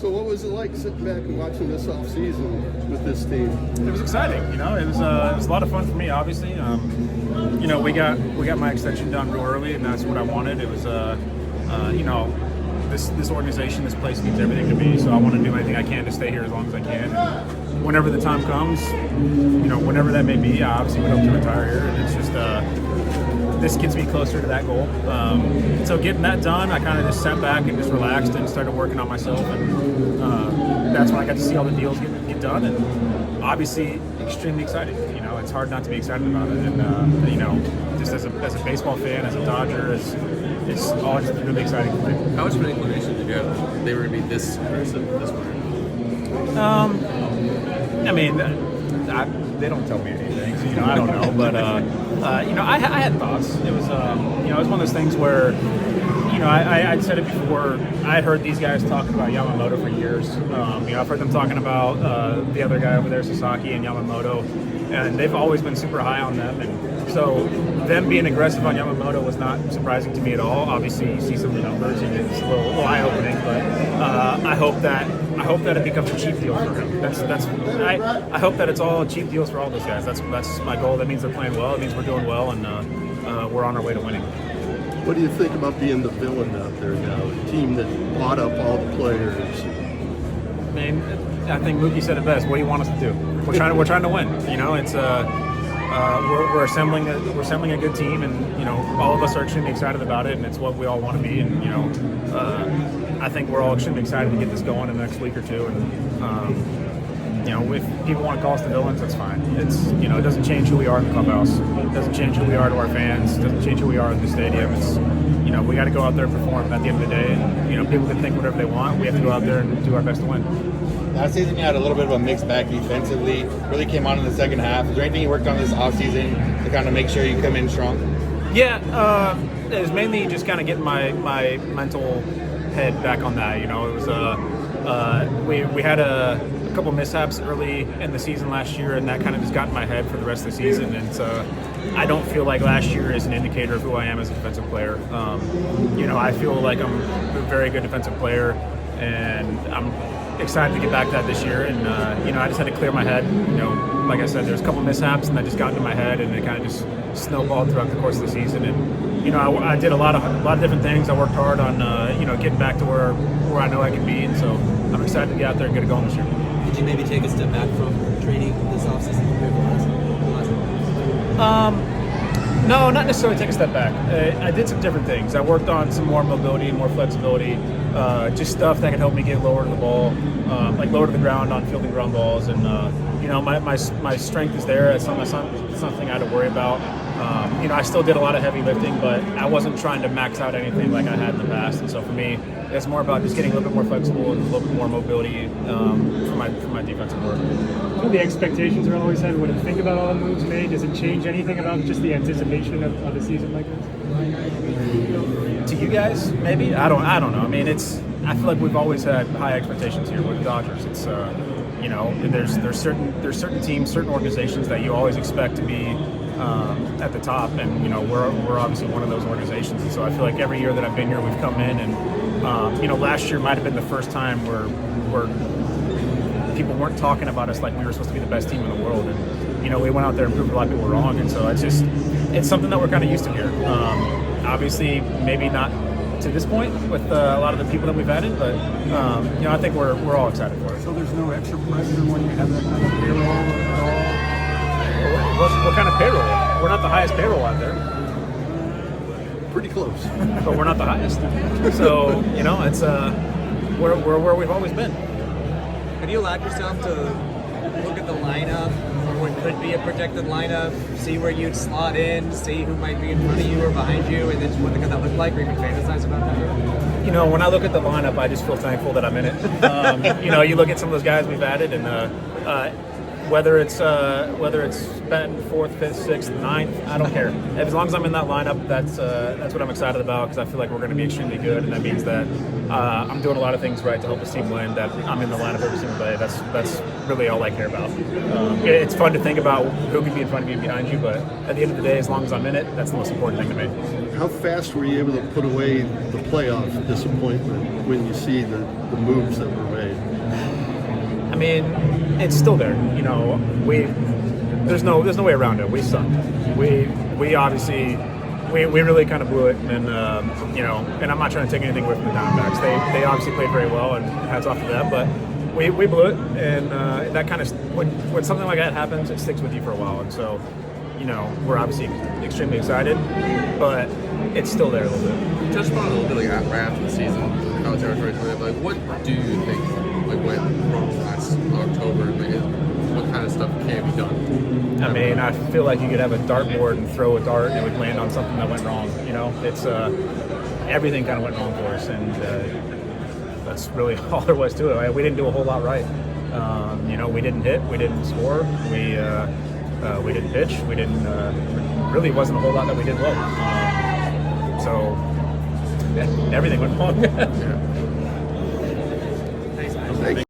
So what was it like sitting back and watching this offseason with this team? It was exciting, you know. It was a lot of fun for me, obviously. You know, we got my extension done real early, and that's what I wanted. It was, you know, this organization, this place means everything to me. So I want to do anything I can to stay here as long as I can. And whenever the time comes, you know, whenever that may be, I obviously would hope to retire here. And it's just this gets me closer to that goal. So getting that done, I kind of just sat back and just relaxed and started working on myself. And that's when I got to see all the deals get done. And obviously, extremely excited. You know, it's hard not to be excited about it. And you know, just as a baseball fan, as a Dodger, it's all just really exciting for me. How much of an inclination did you have they were going to be this aggressive this winter? I mean, they don't tell me anything, so, you know, I don't know. But, you know, I had thoughts. It was, you know, it was one of those things where, you know, I'd said it before. I had heard these guys talking about Yamamoto for years. You know, I've heard them talking about the other guy over there, Sasaki and Yamamoto, and they've always been super high on them. And so them being aggressive on Yamamoto was not surprising to me at all. Obviously, you see some of the numbers, and it's a little eye-opening. But I hope that it becomes a cheap deal for him. I hope that it's all cheap deals for all those guys. That's my goal. That means they're playing well. It means we're doing well, and we're on our way to winning. What do you think about being the villain out there now? A team that bought up all the players. I mean, I think Mookie said it best. What do you want us to do? We're trying to win. You know, it's we're assembling a good team, and you know, all of us are extremely excited about it, and it's what we all want to be. And you know, I think we're all extremely excited to get this going in the next week or two. And you know, if people want to call us the villains, that's fine. It's, you know, it doesn't change who we are in the clubhouse. It doesn't change who we are to our fans. It doesn't change who we are in the stadium. It's, you know, we got to go out there and perform at the end of the day. And, you know, people can think whatever they want. We have to go out there and do our best to win. Last season you had a little bit of a mixed bag defensively. Really came on in the second half. Is there anything you worked on this offseason to kind of make sure you come in strong? Yeah, it was mainly just kind of getting my mental head back on that. You know, it was we had a couple mishaps early in the season last year, and that kind of just got in my head for the rest of the season. And so I don't feel like last year is an indicator of who I am as a defensive player. You know, I feel like I'm a very good defensive player, and I'm excited to get back to that this year. And you know, I just had to clear my head. You know, like I said, there's a couple mishaps, and that just got into my head, and it kind of just snowballed throughout the course of the season. And you know, I did a lot of different things. I worked hard on you know, getting back to where I know I can be, and so I'm excited to get out there and get it going this year. Did you maybe take a step back from training this offseason compared to last? No, not necessarily take a step back. I did some different things. I worked on some more mobility, more flexibility, just stuff that can help me get lower to the ball, like lower to the ground on fielding ground balls. And you know, my strength is there. It's something I had to worry about. You know, I still did a lot of heavy lifting, but I wasn't trying to max out anything like I had in the past. And so for me, it's more about just getting a little bit more flexible and a little bit more mobility for my defensive work. What the expectations are always had? What do you think about all the moves made? Does it change anything about just the anticipation of a season like this? To you guys, maybe? I don't know. I mean, I feel like we've always had high expectations here with the Dodgers. It's you know, there's certain teams, certain organizations that you always expect to be at the top, and you know, we're obviously one of those organizations. And so I feel like every year that I've been here, we've come in, and you know, last year might have been the first time where people weren't talking about us like we were supposed to be the best team in the world. And you know, we went out there and proved a lot of people were wrong. And so it's something that we're kind of used to here. Obviously, maybe not to this point with a lot of the people that we've added, but you know, I think we're all excited for it. So there's no extra pressure when you have that kind of payroll at all? What kind of payroll? We're not the highest payroll out there. Pretty close. But we're not the highest. So, you know, it's we're where we've always been. Have you allowed yourself to look at the lineup, or what could be a projected lineup, see where you'd slot in, see who might be in front of you or behind you, and then what they're going to look like, or even fantasize about that? You know, when I look at the lineup, I just feel thankful that I'm in it. You know, you look at some of those guys we've added, and whether it's batting 4th, 5th, 6th, 9th, I don't care. As long as I'm in that lineup, that's what I'm excited about, because I feel like we're going to be extremely good, and that means that I'm doing a lot of things right to help this team win. That I'm in the lineup every single day. That's really all I care about. It's fun to think about who can be in front of you and behind you, but at the end of the day, as long as I'm in it, that's the most important thing to me. How fast were you able to put away the playoff disappointment when you see the moves that were made? I mean, it's still there. You know, there's no way around it. We sucked. We obviously we really kind of blew it, and you know, and I'm not trying to take anything away from the Diamondbacks. They obviously played very well, and hats off to them. But we blew it, and that kind of when something like that happens, it sticks with you for a while. And so, you know, we're obviously extremely excited, but it's still there a little bit. Just about a little bit like right after the season, college territory. Like, what do you think like went wrong last October? Like, what kind of stuff can be done? I mean, I feel like you could have a dartboard and throw a dart, and it would land on something that went wrong. You know, it's everything kind of went wrong for us, and that's really all there was to it. We didn't do a whole lot right. You know, we didn't hit, we didn't score, we didn't pitch, we didn't. Really, wasn't a whole lot that we did well. So everything went wrong. Yeah. Thanks, man. Thank you.